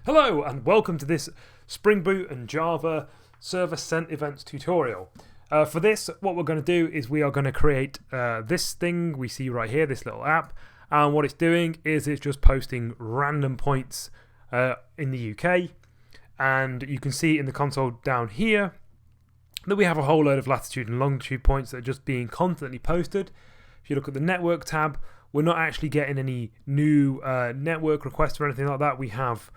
Hello and welcome to this Spring Boot and Java server sent events tutorial. For this, what we're going to do is we are going to create this thing we see right here, this little app, and what it's doing is it's just posting random points in the UK, and you can see in the console down here that we have a whole load of latitude and longitude points that are just being constantly posted. If you look at the network tab, we're not actually getting any new network requests or anything like that. We have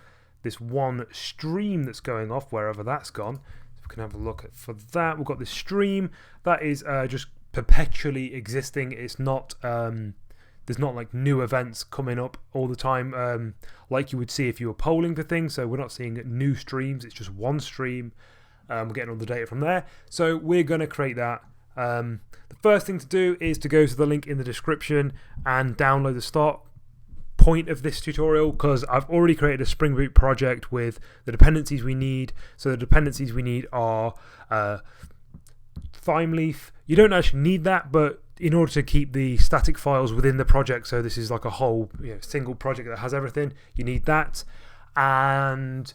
this one stream that's going off wherever that's gone. So we can have a look for that. We've got this stream that is just perpetually existing. It's not there's not like new events coming up all the time like you would see if you were polling for things. So we're not seeing new streams. It's just one stream. We're getting all the data from there. So we're going to create that. The first thing to do is to go to the link in the description and download the start point of this tutorial, because I've already created a Spring Boot project with the dependencies we need. So the dependencies we need are ThymeLeaf. You don't actually need that, but in order to keep the static files within the project, so this is like a whole single project that has everything, you need that. And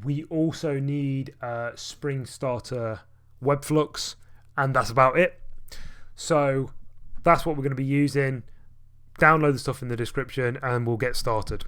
we also need Spring Starter WebFlux, and that's about it. So that's what we're going to be using. Download the stuff in the description and we'll get started.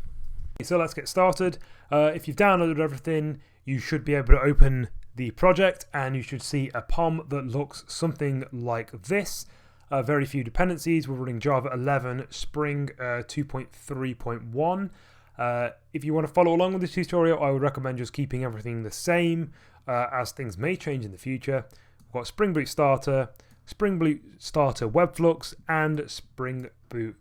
So let's get started. If you've downloaded everything, you should be able to open the project and you should see a POM that looks something like this. Very few dependencies. We're running Java 11 Spring 2.3.1. If you want to follow along with this tutorial, I would recommend just keeping everything the same as things may change in the future. We've got Spring Boot Starter, Spring Boot Starter WebFlux, and Spring Boot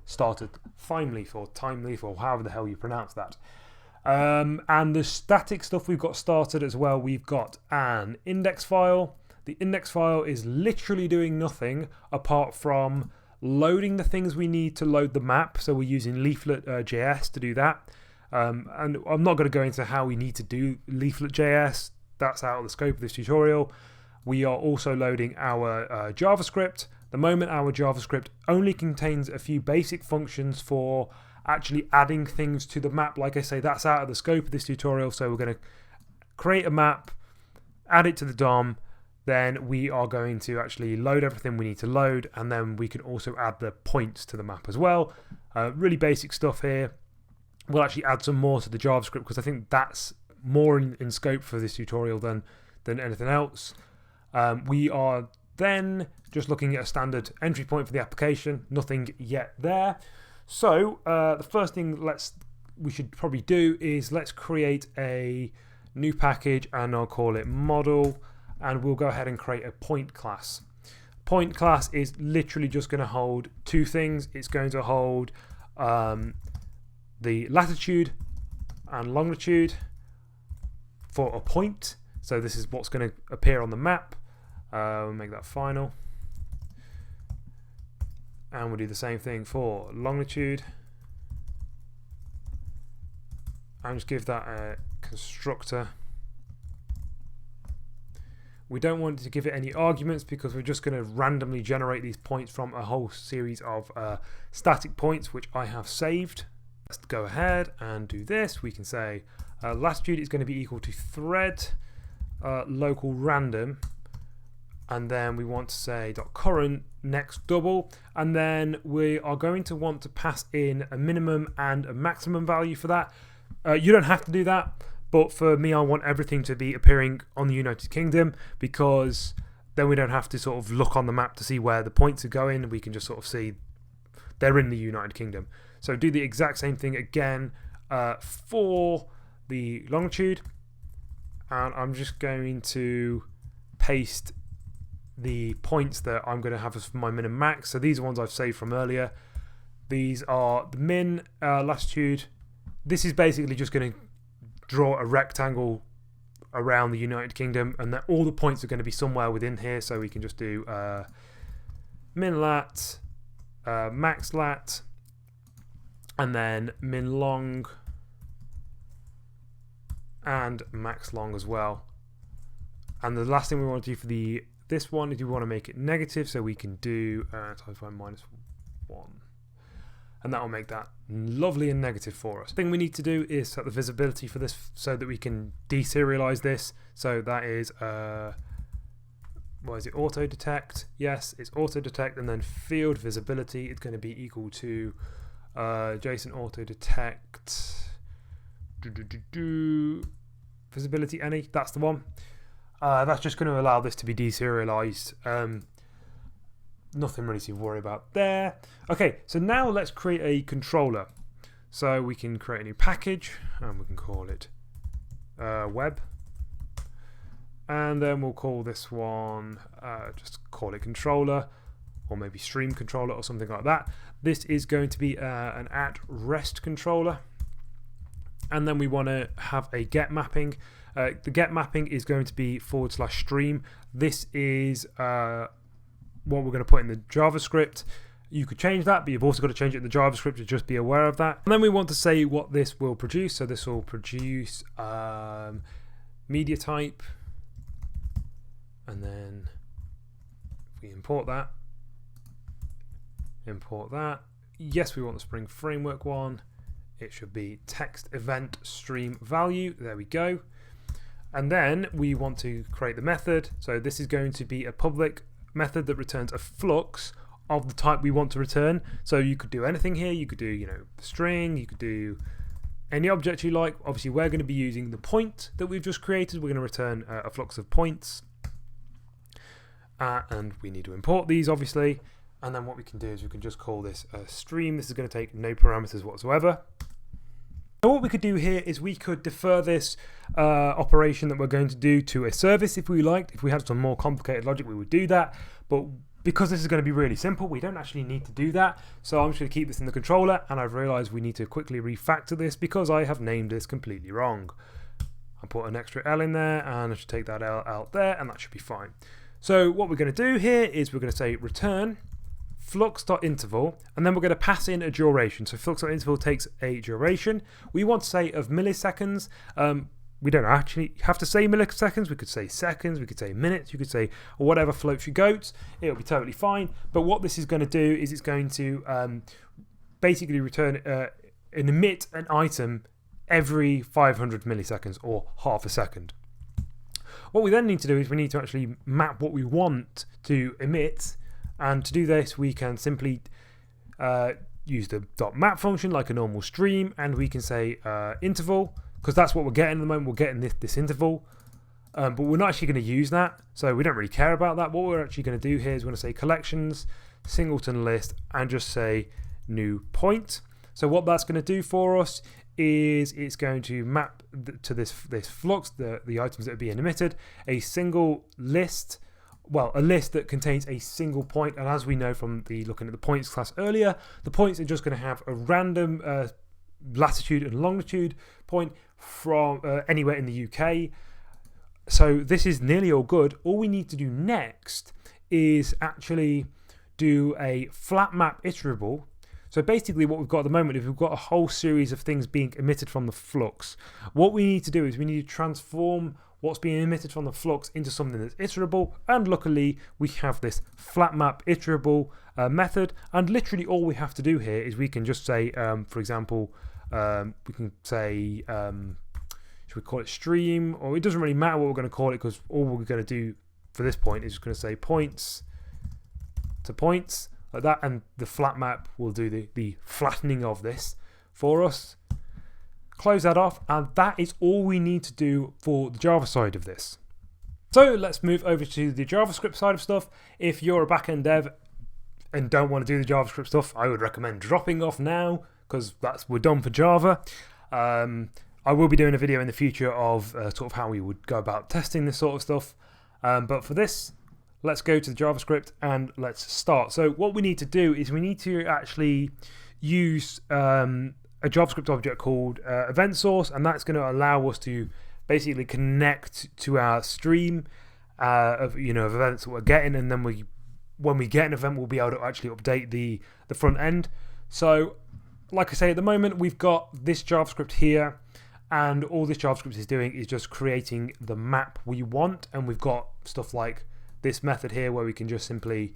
Starter ThymeLeaf or ThymeLeaf or however the hell you pronounce that. And the static stuff we've got started as well. We've got an index file. The index file is literally doing nothing apart from loading the things we need to load the map. So we're using Leaflet.js to do that. And I'm not going to go into how we need to do Leaflet.js. That's out of the scope of this tutorial. We are also loading our JavaScript. The moment our JavaScript only contains a few basic functions for actually adding things to the map. Like I say, that's out of the scope of this tutorial. So we're going to create a map, add it to the DOM, then we are going to actually load everything we need to load, and then we can also add the points to the map as well. Really basic stuff here. We'll actually add some more to the JavaScript because I think that's more in scope for this tutorial than anything else. We are then just looking at a standard entry point for the application. Nothing yet there. So the first thing we should probably do is let's create a new package, and I'll call it model, and we'll go ahead and create a point class. Point class is literally just going to hold two things. It's going to hold the latitude and longitude for a point. So this is what's going to appear on the map. We'll make that final. And we'll do the same thing for longitude. And just give that a constructor. We don't want to give it any arguments because we're just going to randomly generate these points from a whole series of static points which I have saved. Let's go ahead and do this. We can say latitude is going to be equal to thread local random, and then we want to say .current next double, and then we are going to want to pass in a minimum and a maximum value for that. You don't have to do that, but for me I want everything to be appearing on the United Kingdom, because then we don't have to sort of look on the map to see where the points are going. We can just sort of see they're in the United Kingdom. So do the exact same thing again for the longitude, and I'm just going to paste the points that I'm going to have as my min and max. So these are ones I've saved from earlier. These are the min, latitude. This is basically just going to draw a rectangle around the United Kingdom, and that all the points are going to be somewhere within here. So we can just do min lat, max lat, and then min long and max long as well. And the last thing we want to do for this one is we want to make it negative, so we can do -1. and that will make that lovely and negative for us. The thing we need to do is set the visibility for this so that we can deserialize this. So that is what is it, auto detect? Yes, it's auto detect, and then field visibility is going to be equal to JSON auto detect visibility any. That's the one. That's just going to allow this to be deserialized. Nothing really to worry about there. Okay, so now let's create a controller. So we can create a new package and we can call it web. And then we'll call this one, just call it controller, or maybe stream controller or something like that. This is going to be an @REST controller. And then we want to have a get mapping. The get mapping is going to be /stream. This is what we're going to put in the JavaScript. You could change that, but you've also got to change it in the JavaScript, to just be aware of that. And then we want to say what this will produce. So this will produce media type. And then if we import that. Yes, we want the Spring Framework one. It should be text event stream value. There we go. And then we want to create the method. So this is going to be a public method that returns a flux of the type we want to return. So you could do anything here. You could do, you know, string. You could do any object you like. Obviously, we're going to be using the point that we've just created. We're going to return a flux of points. And we need to import these, obviously. And then what we can do is we can just call this a stream. This is going to take no parameters whatsoever. So what we could do here is we could defer this operation that we're going to do to a service if we liked. If we had some more complicated logic, we would do that. But because this is going to be really simple, we don't actually need to do that. So I'm just going to keep this in the controller, and I've realized we need to quickly refactor this because I have named this completely wrong. I'll put an extra L in there, and I should take that L out there, and that should be fine. So what we're going to do here is we're going to say return flux.interval, and then we're going to pass in a duration. So flux.interval takes a duration. We want to say of milliseconds. We don't actually have to say milliseconds. We could say seconds, we could say minutes, you could say whatever floats your goats. It'll be totally fine. But what this is going to do is it's going to basically return and emit an item every 500 milliseconds or half a second. What we then need to do is we need to actually map what we want to emit. And to do this, we can simply use the .map function like a normal stream, and we can say interval, because that's what we're getting at the moment. We're getting this interval, but we're not actually going to use that, so we don't really care about that. What we're actually going to do here is we're going to say collections, singleton list, and just say new point. So what that's going to do for us is it's going to map to this flux, the items that are being emitted, a single list. Well, a list that contains a single point, and as we know from the looking at the points class earlier, the points are just going to have a random latitude and longitude point from anywhere in the UK. So this is nearly all good. All we need to do next is actually do a flat map iterable. So basically what we've got at the moment is we've got a whole series of things being emitted from the flux. What we need to do is we need to transform what's being emitted from the flux into something that's iterable, and luckily we have this flat map iterable method, and literally all we have to do here is we can just say, for example, we can say, should we call it stream, or it doesn't really matter what we're going to call it, because all we're going to do for this point is just going to say points to points, like that, and the flat map will do the flattening of this for us. Close that off, and that is all we need to do for the Java side of this. So let's move over to the JavaScript side of stuff. If you're a backend dev and don't want to do the JavaScript stuff, I would recommend dropping off now, because we're done for Java. I will be doing a video in the future of sort of how we would go about testing this sort of stuff. But for this, let's go to the JavaScript and let's start. So what we need to do is we need to actually use a JavaScript object called event source, and that's going to allow us to basically connect to our stream of events that we're getting, and then when we get an event, we'll be able to actually update the front end. So like I say, at the moment we've got this JavaScript here, and all this JavaScript is doing is just creating the map we want, and we've got stuff like this method here where we can just simply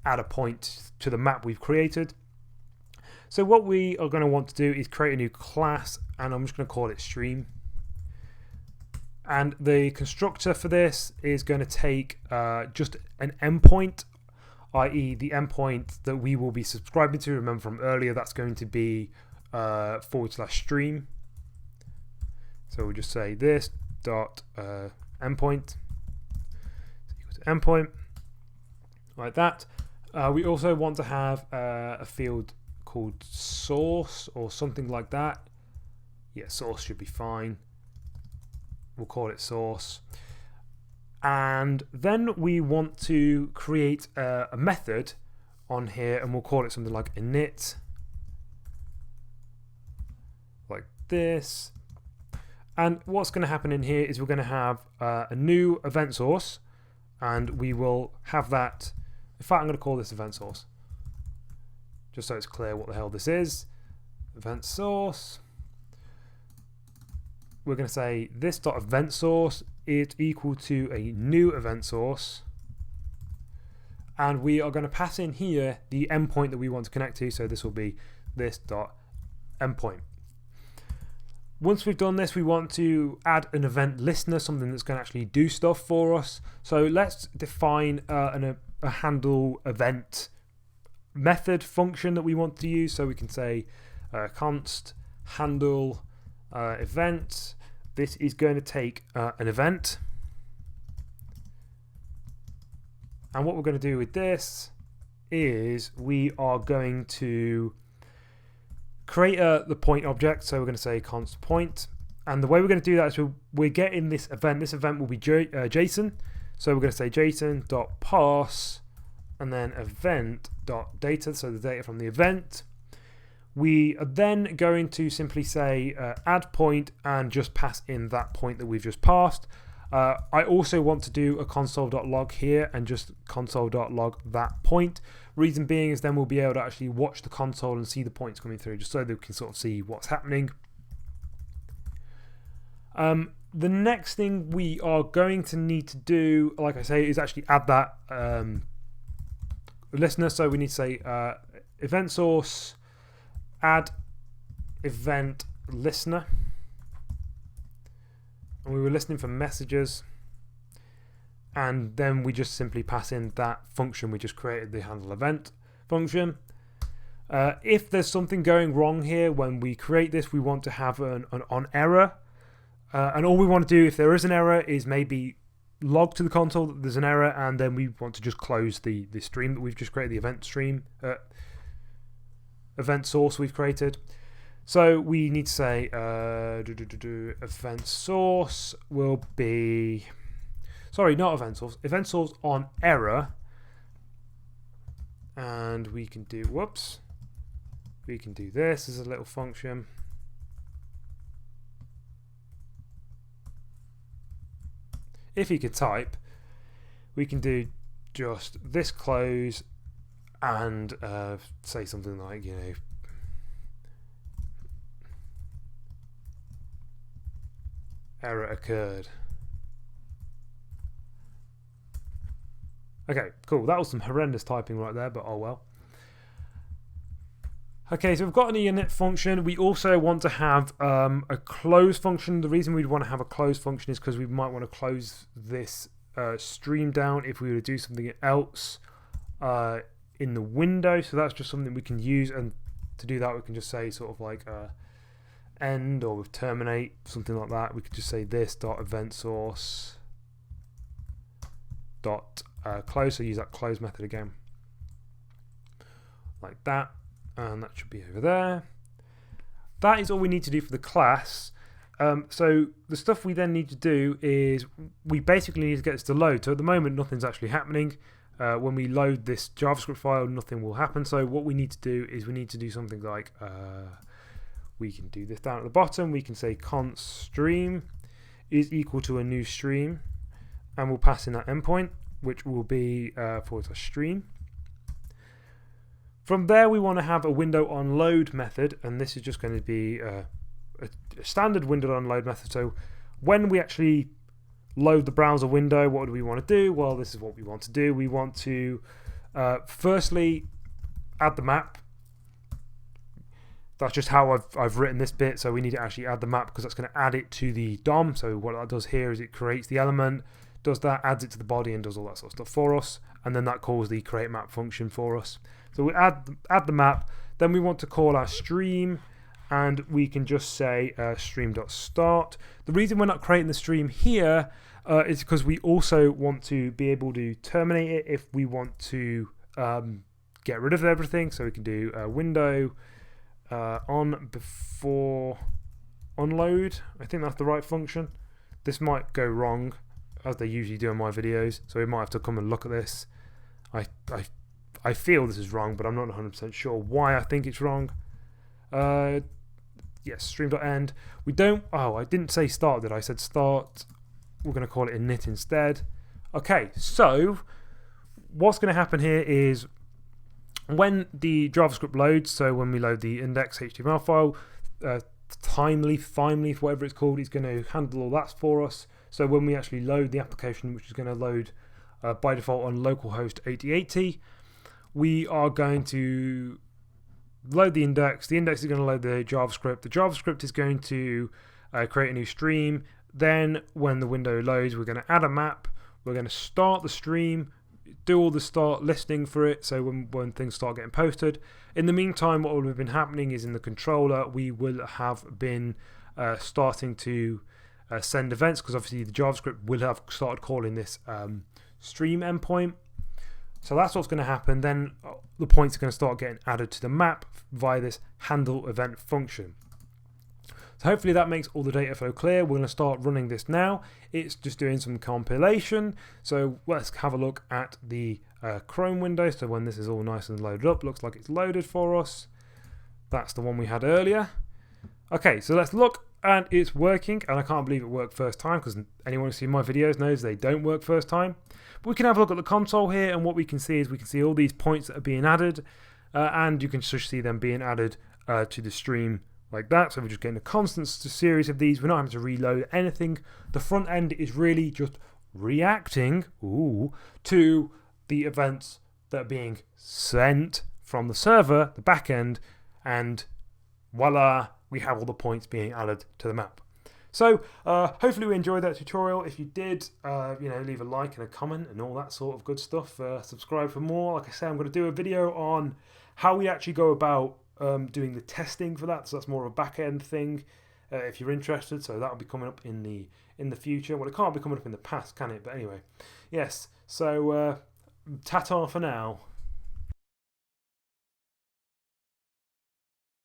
add a point to the map we've created. So what we are going to want to do is create a new class, and I'm just going to call it stream. And the constructor for this is going to take just an endpoint, i.e. the endpoint that we will be subscribing to. Remember from earlier, that's going to be /stream. So we'll just say this dot endpoint equals to endpoint, like that. We also want to have a field called source or something like that. Yeah, source should be fine. We'll call it source. And then we want to create a method on here, and we'll call it something like init, like this. And what's going to happen in here is we're going to have a new event source, and we will have that. In fact, I'm going to call this event source, just so it's clear what the hell this is. Event source. We're going to say this dot event source is equal to a new event source, and we are going to pass in here the endpoint that we want to connect to. So this will be this dot endpoint. Once we've done this, we want to add an event listener, something that's going to actually do stuff for us. So let's define a handle event method function that we want to use. So we can say const handle event. This is going to take an event, and what we're going to do with this is we are going to create the point object. So we're going to say const point, and the way we're going to do that is we're getting this event. This event will be JSON. So we're going to say JSON.parse and then event.data, so the data from the event. We are then going to simply say add point and just pass in that point that we've just passed. I also want to do a console.log here and just console.log that point. Reason being is then we'll be able to actually watch the console and see the points coming through, just so that we can sort of see what's happening. The next thing we are going to need to do, like I say, is actually add that listener. So we need to say event source add event listener, and we were listening for messages, and then we just simply pass in that function we just created, the handle event function. If there's something going wrong here when we create this, we want to have an on error, and all we want to do if there is an error is maybe log to the console that there's an error, and then we want to just close the stream that we've just created, the event stream event source we've created. So we need to say event source will be, sorry, not event source on error, and we can do, whoops, we can do this as a little function. If you could type, we can do just this close and say something like, you know, error occurred. Okay, cool. That was some horrendous typing right there, but oh well. Okay, so we've got an init function. We also want to have a close function. The reason we'd want to have a close function is because we might want to close this stream down if we were to do something else in the window. So that's just something we can use, and to do that we can just say sort of like end, or with terminate, something like that. We could just say this dot event source dot close, so use that close method again, like that, and that should be over there. That is all we need to do for the class. So the stuff we then need to do is we basically need to get this to load. So at the moment nothing's actually happening. When we load this JavaScript file, nothing will happen. So what we need to do is we need to do something like we can do this down at the bottom. We can say const stream is equal to a new stream, and we'll pass in that endpoint, which will be /stream. From there, we want to have a window on load method, and this is just going to be a standard window on load method. So when we actually load the browser window, what do we want to do? Well, this is what we want to do. We want to firstly add the map, that's just how I've written this bit. So we need to actually add the map because that's going to add it to the DOM. So what that does here is it creates the element, does that, adds it to the body, and does all that sort of stuff for us. And then that calls the create map function for us. So we add the map. Then we want to call our stream, and we can just say stream.start. The reason we're not creating the stream here is because we also want to be able to terminate it if we want to get rid of everything. So we can do window on before unload. I think that's the right function. This might go wrong, as they usually do in my videos, so we might have to come and look at this. I feel this is wrong, but I'm not 100% sure why I think it's wrong. Yes, stream.end. We don't, I didn't say start, did I? I said start. We're going to call it init instead. Okay, so what's going to happen here is when the JavaScript loads, so when we load the index HTML file, timeleaf, whatever it's called, is going to handle all that for us. So when we actually load the application, which is going to load by default on localhost 8080, we are going to load the index. The index is going to load the JavaScript. The JavaScript is going to create a new stream. Then when the window loads, we're going to add a map. We're going to start the stream, do all the start listing for it, so when things start getting posted. In the meantime, what will have been happening is in the controller, we will have been starting to send events, because obviously the JavaScript will have started calling this stream endpoint. So that's what's going to happen. Then the points are going to start getting added to the map via this handle event function. So hopefully that makes all the data flow clear. We're going to start running this now. It's just doing some compilation. So let's have a look at the Chrome window. So when this is all nice and loaded up, looks like it's loaded for us. That's the one we had earlier. Okay, so let's look, and it's working. And I can't believe it worked first time, because anyone who's seen my videos knows they don't work first time. But we can have a look at the console here, and what we can see is we can see all these points that are being added, and you can just see them being added to the stream like that. So we're just getting a constant series of these. We're not having to reload anything. The front end is really just reacting to the events that are being sent from the server, the back end, and voila, we have all the points being added to the map. So hopefully we enjoyed that tutorial. If you did, leave a like and a comment and all that sort of good stuff. Subscribe for more. Like I say, I'm going to do a video on how we actually go about doing the testing for that. So that's more of a back end thing if you're interested. So that'll be coming up in the future. Well, it can't be coming up in the past, can it? But anyway, yes. So ta-ta for now.